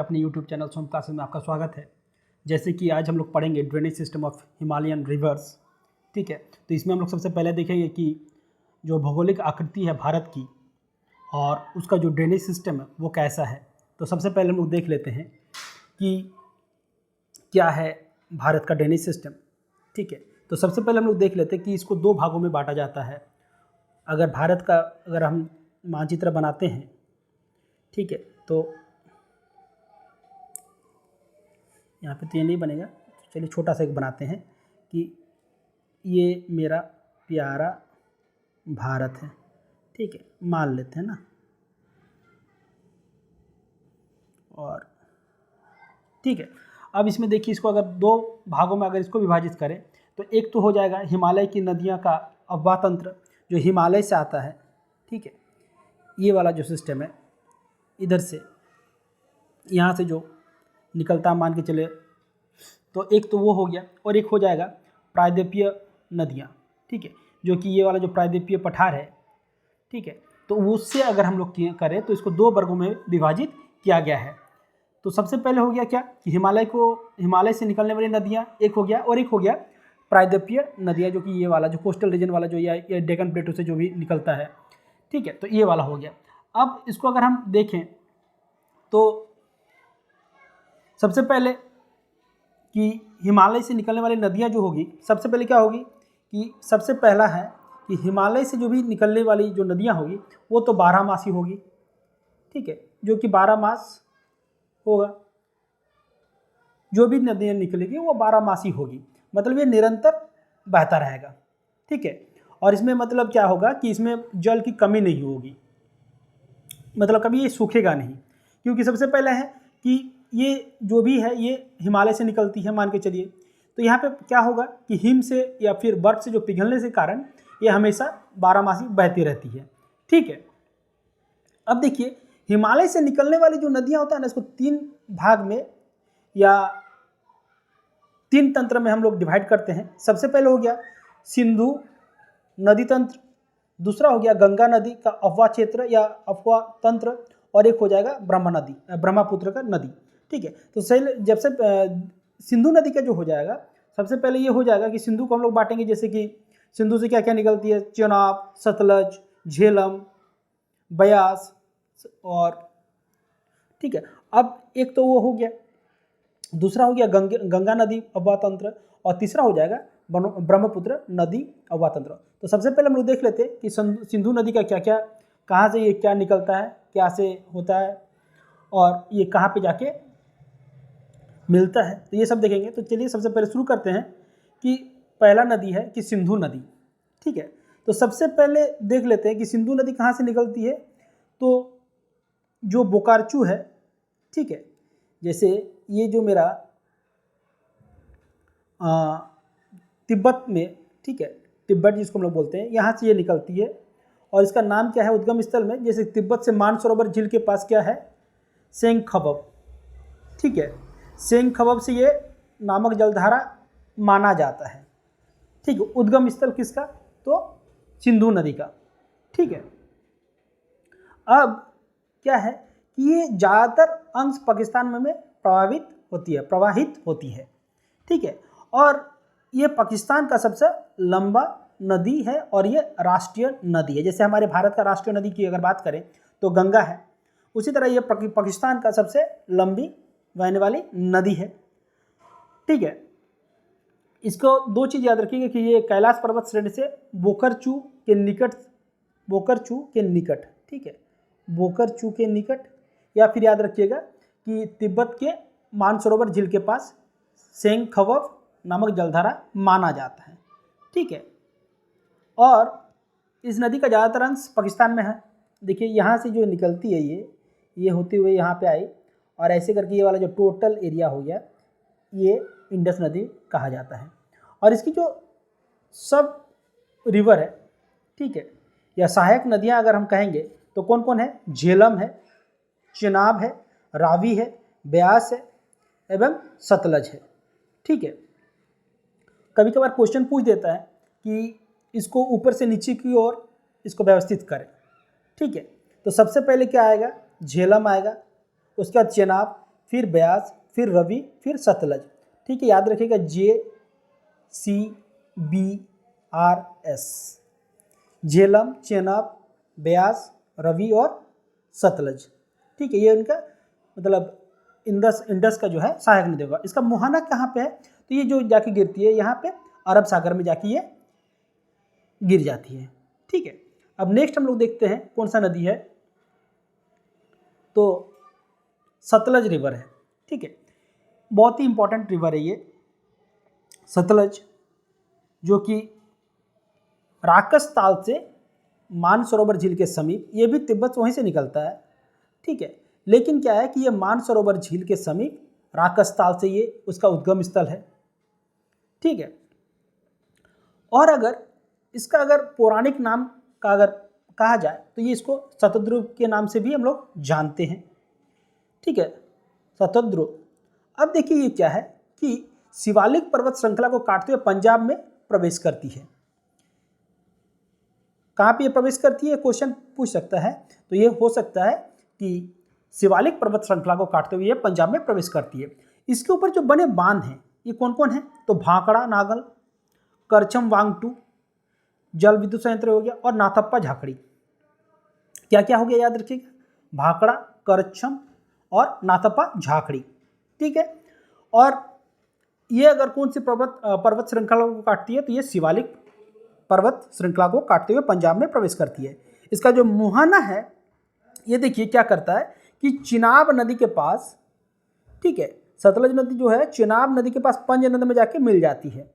अपने YouTube channel सोम classes में आपका स्वागत है। जैसे कि आज हम लोग पढ़ेंगे drainage system of Himalayan reverse. ठीक है, तो इसमें हम लोग सबसे पहले देखेंगे कि जो भौगोलिक आकृति है भारत की और उसका जो ड्रेनेज सिस्टम है वो कैसा है। तो सबसे पहले हम लोग देख लेते हैं कि क्या है भारत का ड्रेनेज सिस्टम। ठीक है, तो सबसे पहले हम लोग देख लेते हैं कि इसको दो भागों में बांटा जाता है। अगर हम मानचित्र बनाते हैं, ठीक है, तो यहाँ पे तो ये नहीं बनेगा, चलिए छोटा सा एक बनाते हैं कि ये मेरा प्यारा भारत है। ठीक है, मान लेते हैं ना। और ठीक है, अब इसमें देखिए, इसको अगर दो भागों में अगर इसको विभाजित करें तो एक तो हो जाएगा हिमालय की नदियाँ का अफवाह तंत्र जो हिमालय से आता है। ठीक है, ये वाला जो सिस्टम है, इधर से यहाँ से जो निकलता मान के चले, तो एक तो वो हो गया और एक हो जाएगा प्रायद्वीपीय नदियाँ। ठीक है, जो कि ये वाला जो प्रायद्वीपीय पठार है, ठीक है, तो उससे अगर हम लोग करें तो इसको दो वर्गों में विभाजित किया गया है। तो सबसे पहले हो गया क्या कि हिमालय से निकलने वाली नदियाँ एक हो गया, और एक हो गया प्रायद्वीपीय नदियाँ, जो कि ये वाला जो कोस्टल रीजन वाला जो ये डेक्कन प्लेटू से जो भी निकलता है। ठीक है, तो ये वाला हो गया। अब इसको अगर हम देखें तो सबसे पहले कि हिमालय से निकलने वाली नदियाँ जो होगी, सबसे पहले क्या होगी कि सबसे पहला है कि हिमालय से जो भी निकलने वाली जो नदियाँ होगी वो तो 12 मासी होगी। ठीक है, जो कि 12 मास होगा, जो भी नदियाँ निकलेगी वो 12 मासी होगी, मतलब ये निरंतर बहता रहेगा। ठीक है, और इसमें मतलब क्या होगा कि इसमें जल की कमी नहीं होगी, मतलब कभी ये सूखेगा नहीं, क्योंकि सबसे पहले है कि ये जो भी है ये हिमालय से निकलती है मान के चलिए। तो यहाँ पे क्या होगा कि हिम से या फिर बर्फ से जो पिघलने से कारण ये हमेशा 12 मासी बहती रहती है। ठीक है, अब देखिए हिमालय से निकलने वाली जो नदियाँ होता है ना, इसको 3 भाग में या 3 तंत्र में हम लोग डिवाइड करते हैं। सबसे पहले हो गया सिंधु नदी तंत्र, दूसरा हो गया गंगा नदी का अफवाह क्षेत्र या अफवाह तंत्र, और एक हो जाएगा ब्रह्मपुत्र का नदी। ठीक है, तो जब से सिंधु नदी का जो हो जाएगा, सबसे पहले ये हो जाएगा कि सिंधु को हम लोग बांटेंगे, जैसे कि सिंधु से क्या क्या निकलती है, चेनाब, सतलज, झेलम, ब्यास, और ठीक है, अब एक तो वो हो गया, दूसरा हो गया गंगा नदी अफवाह तंत्र, और तीसरा हो जाएगा ब्रह्मपुत्र नदी अफवाह तंत्र। तो सबसे पहले हम लोग देख लेते हैं कि सिंधु नदी का क्या क्या, कहाँ से ये क्या निकलता है, क्या से होता है, और ये कहाँ पे जाके मिलता है, तो ये सब देखेंगे। तो चलिए सबसे पहले शुरू करते हैं कि पहला नदी है कि सिंधु नदी। ठीक है, तो सबसे पहले देख लेते हैं कि सिंधु नदी कहाँ से निकलती है। तो जो बोकार्चू है, ठीक है, जैसे ये जो मेरा तिब्बत में, ठीक है, तिब्बत जिसको हम लोग बोलते हैं, यहाँ से ये निकलती है, और इसका नाम क्या है उद्गम स्थल में, जैसे तिब्बत से मानसरोवर झील के पास क्या है, सेंगखबब। ठीक है, सेंगखबब से ये नामक जलधारा माना जाता है। ठीक है, उद्गम स्थल किसका, तो सिंधु नदी का। ठीक है, अब क्या है कि ये ज़्यादातर अंश पाकिस्तान में प्रवाहित होती है। ठीक है, और ये पाकिस्तान का सबसे लंबा नदी है, और ये राष्ट्रीय नदी है। जैसे हमारे भारत का राष्ट्रीय नदी की अगर बात करें तो गंगा है, उसी तरह ये पाकिस्तान का सबसे लंबी बहने वाली नदी है। ठीक है, इसको दो चीज़ याद रखिएगा कि ये कैलाश पर्वत श्रेणी से बोकरचू के निकट, ठीक है, बोकरचू के निकट, या फिर याद रखिएगा कि तिब्बत के मानसरोवर झील के पास सेंगखबब नामक जलधारा माना जाता है। ठीक है, और इस नदी का ज़्यादातर अंश पाकिस्तान में है। देखिए यहाँ से जो निकलती है ये होते हुए यहाँ पे आई, और ऐसे करके ये वाला जो टोटल एरिया हो गया ये इंडस नदी कहा जाता है। और इसकी जो सब रिवर है, ठीक है, या सहायक नदियाँ अगर हम कहेंगे तो कौन कौन है, झेलम है, चेनाब है, रावी है, ब्यास है, एवं सतलज है। ठीक है, कभी कभार क्वेश्चन पूछ देता है कि इसको ऊपर से नीचे की ओर इसको व्यवस्थित करें। ठीक है, तो सबसे पहले क्या आएगा, झेलम आएगा, उसके बाद चेनाब, फिर ब्यास, फिर रवि, फिर सतलज। ठीक है, याद रखिएगा JCBRS, झेलम, चेनाब, ब्यास, रवि और सतलज। ठीक है, ये उनका मतलब इंडस का जो है सहायक नदी होगा। इसका मुहाना कहाँ पे है, तो ये जो जाके गिरती है यहाँ पे अरब सागर में जाके ये गिर जाती है। ठीक है, अब नेक्स्ट हम लोग देखते हैं कौन सा नदी है, तो सतलज रिवर है। ठीक है, बहुत ही इंपॉर्टेंट रिवर है ये सतलज, जो कि राकस ताल से मानसरोवर झील के समीप, ये भी तिब्बत वहीं से निकलता है। ठीक है, लेकिन क्या है कि ये मानसरोवर झील के समीप राकस ताल से ये उसका उद्गम स्थल है। ठीक है, और अगर इसका अगर पौराणिक नाम का अगर कहा जाए तो ये इसको शतद्रु के नाम से भी हम लोग जानते हैं। ठीक है, शतद्रु। अब देखिए ये क्या है कि शिवालिक पर्वत श्रृंखला को काटते हुए पंजाब में प्रवेश करती है। कहाँ पे ये प्रवेश करती है, क्वेश्चन पूछ सकता है। तो ये हो सकता है कि शिवालिक पर्वत श्रृंखला को काटते हुए ये पंजाब में प्रवेश करती है। इसके ऊपर जो बने बांध हैं ये कौन कौन है, तो भाखड़ा नागल, करछम वांगटू जल विद्युत संयंत्र हो गया, और नाथप्पा झाकड़ी। क्या क्या हो गया, याद रखिएगा, भाखड़ा, करछम और नाथप्पा झाकड़ी। ठीक है, और ये अगर कौन सी पर्वत श्रृंखला को काटती है, तो ये शिवालिक पर्वत श्रृंखला को काटते हुए पंजाब में प्रवेश करती है। इसका जो मुहाना है ये देखिए क्या करता है कि चिनाब नदी के पास, ठीक है, सतलज नदी जो है चिनाब नदी के पास पंजनद में जाके मिल जाती है।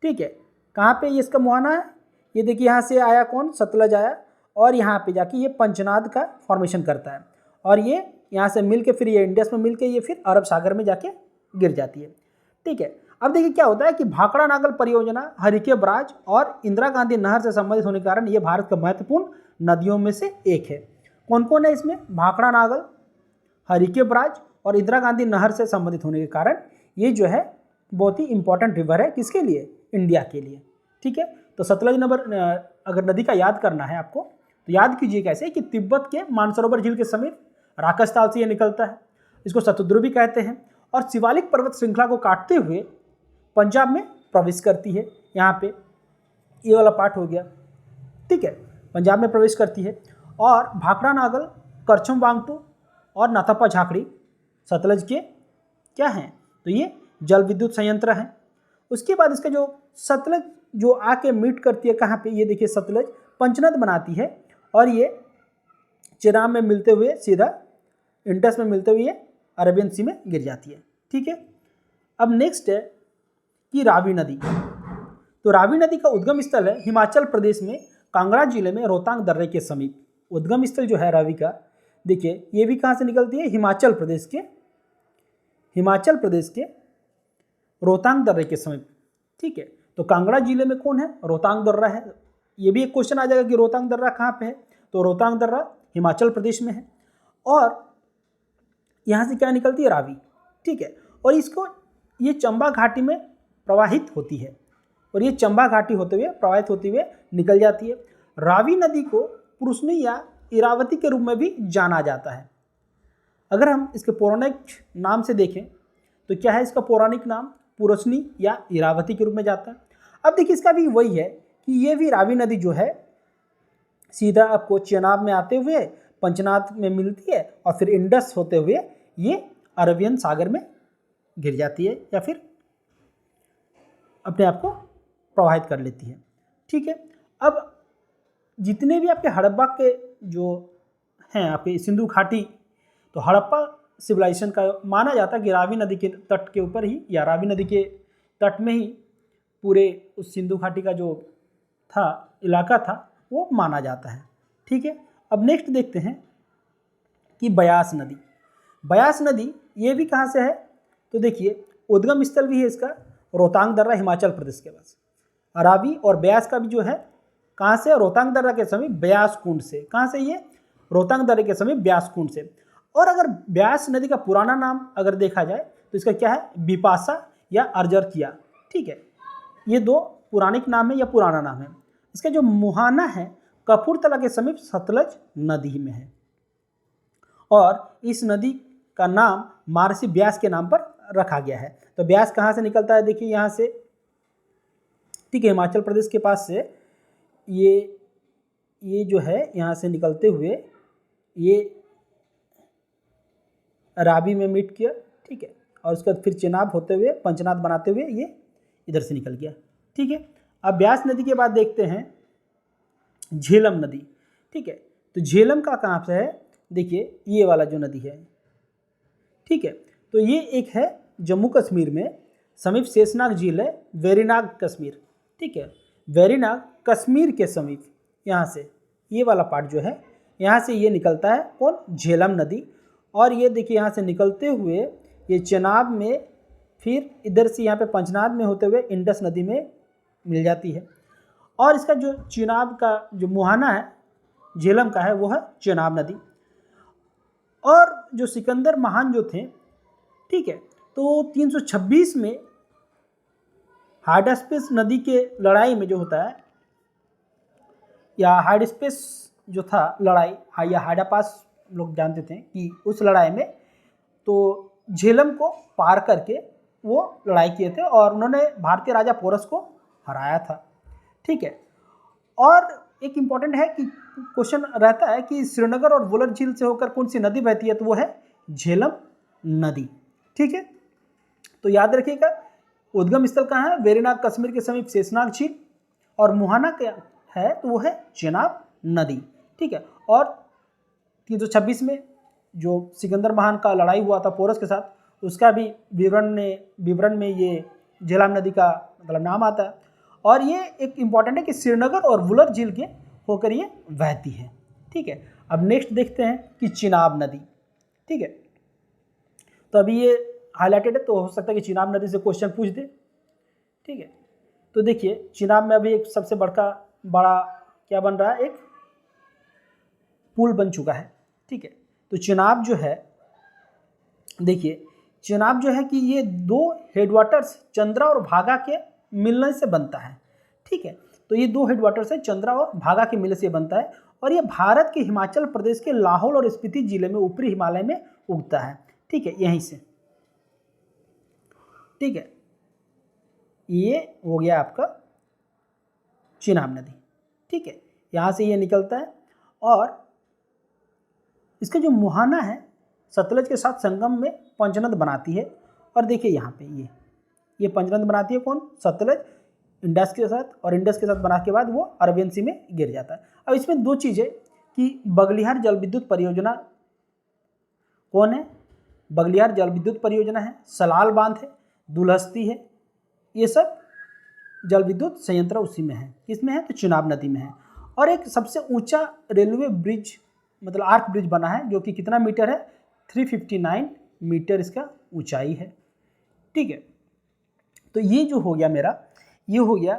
ठीक है, कहाँ पे ये इसका मुहाना है, ये देखिए यहाँ से आया कौन, सतलज आया, और यहाँ पे जाके ये पंचनाद का फॉर्मेशन करता है, और ये यहाँ से मिल के फिर ये इंडस में मिल के ये फिर अरब सागर में जाके गिर जाती है। ठीक है, अब देखिए क्या होता है कि भाखड़ा नागल परियोजना हरिके बराज और इंदिरा गांधी नहर से संबंधित होने के कारण ये भारत का महत्वपूर्ण नदियों में से एक है। कौन कौन है इसमें, भाखड़ा नागल, हरिके बराज और इंदिरा गांधी नहर से संबंधित होने के कारण ये जो है बहुत ही इंपॉर्टेंट रिवर है, किसके लिए, इंडिया के लिए। ठीक है, तो सतलज अगर नदी का याद करना है आपको तो याद कीजिए कैसे कि तिब्बत के मानसरोवर झील के समीप राकस ताल से ये निकलता है, इसको शतद्रु भी कहते हैं, और शिवालिक पर्वत श्रृंखला को काटते हुए पंजाब में प्रवेश करती है। यहाँ पे ये वाला पार्ट हो गया। ठीक है, पंजाब में प्रवेश करती है, और भाखड़ा नागल, करछम वांगटू और नाथप्पा झाकड़ी सतलज के क्या हैं, तो ये जल विद्युत संयंत्र हैं। उसके बाद इसका जो सतलज जो आके मीट करती है कहाँ पे, ये देखिए सतलज पंचनद बनाती है, और ये चिनाब में मिलते हुए सीधा इंडस में मिलते हुए अरेबियन सी में गिर जाती है। ठीक है, अब नेक्स्ट है कि रावी नदी। तो रावी नदी का उद्गम स्थल है हिमाचल प्रदेश में कांगड़ा जिले में रोहतांग दर्रे के समीप। उद्गम स्थल जो है रावी का, देखिए ये भी कहाँ से निकलती है, हिमाचल प्रदेश के रोहतांग दर्रे के समीप। ठीक है, तो कांगड़ा जिले में कौन है, रोहतांग दर्रा है। ये भी एक क्वेश्चन आ जाएगा कि रोहतांग दर्रा कहाँ पे है, तो रोहतांग दर्रा हिमाचल प्रदेश में है, और यहाँ से क्या निकलती है, रावी। ठीक है, और इसको ये चंबा घाटी में प्रवाहित होती है, और ये चंबा घाटी होते हुए प्रवाहित होते हुए निकल जाती है। रावी नदी को पुरुषनी या इरावती के रूप में भी जाना जाता है। अगर हम इसके पौराणिक नाम से देखें तो क्या है इसका पौराणिक नाम, पुरुषनी या इरावती के रूप में जाता है। अब देखिए इसका भी वही है कि ये भी रावी नदी जो है सीधा आपको चेनाब में आते हुए पंचनाद में मिलती है, और फिर इंडस होते हुए ये अरबियन सागर में गिर जाती है, या फिर अपने आप को प्रवाहित कर लेती है। ठीक है, अब जितने भी आपके हड़प्पा के जो हैं आपके सिंधु घाटी, तो हड़प्पा सिविलाइजेशन का माना जाता है कि रावी नदी के तट के ऊपर ही या रावी नदी के तट में ही पूरे उस सिंधु घाटी का जो था इलाका था वो माना जाता है। ठीक है, अब नेक्स्ट देखते हैं कि ब्यास नदी। ब्यास नदी ये भी कहाँ से है, तो देखिए उद्गम स्थल भी है इसका रोहतांग दर्रा हिमाचल प्रदेश के पास। रावी और ब्यास का भी जो है कहाँ से, रोहतांग दर्रा के समीप ब्यास कुंड से। कहाँ से, ये रोहतांग दर्रे के समीप ब्यास कुंड से। और अगर ब्यास नदी का पुराना नाम अगर देखा जाए तो इसका क्या है, बिपाशा या अर्जरकिया। ठीक है, ये दो पुरानिक नाम है या पुराना नाम है। इसका जो मुहाना है कपूरथला के समीप सतलज नदी में है, और इस नदी का नाम महर्षि व्यास के नाम पर रखा गया है। तो व्यास कहाँ से निकलता है, देखिए यहाँ से, ठीक है, हिमाचल प्रदेश के पास से ये जो है यहाँ से निकलते हुए ये रावी में मीट किया, ठीक है, और उसके बाद फिर चेनाब होते हुए पंचनाद बनाते हुए ये इधर से निकल गया, ठीक है। अब ब्यास नदी के बाद देखते हैं झेलम नदी, ठीक है। तो झेलम का कहाँ से है, देखिए ये वाला जो नदी है, ठीक है। तो ये एक है जम्मू कश्मीर में, समीप शेषनाग झील है, वेरीनाग कश्मीर, ठीक है, वेरीनाग कश्मीर के समीप यहाँ से ये वाला पार्ट जो है यहाँ से ये निकलता है कौन, झेलम नदी। और ये देखिए यहाँ से निकलते हुए ये चेनाब में, फिर इधर से यहाँ पे पंचनाद में होते हुए इंडस नदी में मिल जाती है। और इसका जो चेनाब का जो मुहाना है झेलम का है वो है चेनाब नदी। और जो सिकंदर महान जो थे, ठीक है, तो 326 में हाइडास्पेस नदी के लड़ाई में जो होता है, या हाइडास्पेस जो था लड़ाई, या हाइडापास लोग जानते थे कि उस लड़ाई में तो झेलम को पार करके वो लड़ाई किए थे और उन्होंने भारतीय राजा पोरस को हराया था, ठीक है। और एक इम्पॉर्टेंट है कि क्वेश्चन रहता है कि श्रीनगर और वुलर झील से होकर कौन सी नदी बहती है, तो वो है झेलम नदी, ठीक है। तो याद रखिएगा उद्गम स्थल कहाँ है, वेरीनाग कश्मीर के समीप शेषनाग झील, और मुहाना क्या है, तो वो है चेनाब नदी, ठीक है। और 326 में जो सिकंदर महान का लड़ाई हुआ था पोरस के साथ, उसका भी विवरण में ये झेलम नदी का मतलब नाम आता है। और ये एक इम्पॉर्टेंट है कि श्रीनगर और वुलर झील के होकर ये बहती है, ठीक है। अब नेक्स्ट देखते हैं कि चिनाब नदी, ठीक है। तो अभी ये हाईलाइटेड है, तो हो सकता है कि चिनाब नदी से क्वेश्चन पूछ दे, ठीक है। तो देखिए चिनाब में अभी एक सबसे बड़ा क्या बन रहा है, एक पुल बन चुका है, ठीक है। तो चिनाब जो है, देखिए चिनाब जो है कि ये दो हेडवाटर्स चंद्रा और भागा के मिलने से बनता है, ठीक है। तो ये दो हेडवाटर्स है चंद्रा और भागा के मिलने से बनता है, और ये भारत के हिमाचल प्रदेश के लाहौल और स्पीति जिले में ऊपरी हिमालय में उगता है, ठीक है, यहीं से, ठीक है। ये हो गया आपका चिनाब नदी, ठीक है, यहाँ से ये निकलता है। और इसका जो मुहाना है सतलज के साथ संगम में पंचनद बनाती है। और देखिए यहाँ पे ये पंचनद बनाती है कौन, सतलज, इंडस के साथ, और इंडस के साथ बनाने के बाद वो अरबियन सी में गिर जाता है। अब इसमें दो चीज़ें कि बगलिहार जल विद्युत परियोजना कौन है, बगलिहार जल विद्युत परियोजना है, सलाल बांध है, दुलहस्ती है, ये सब जल विद्युत संयंत्र उसी में है, किसमें है, तो चिनाब नदी में है। और एक सबसे ऊंचा रेलवे ब्रिज मतलब आर्क ब्रिज बना है जो कि कितना मीटर है, 359 मीटर इसका ऊंचाई है, ठीक है। तो ये जो हो गया मेरा, ये हो गया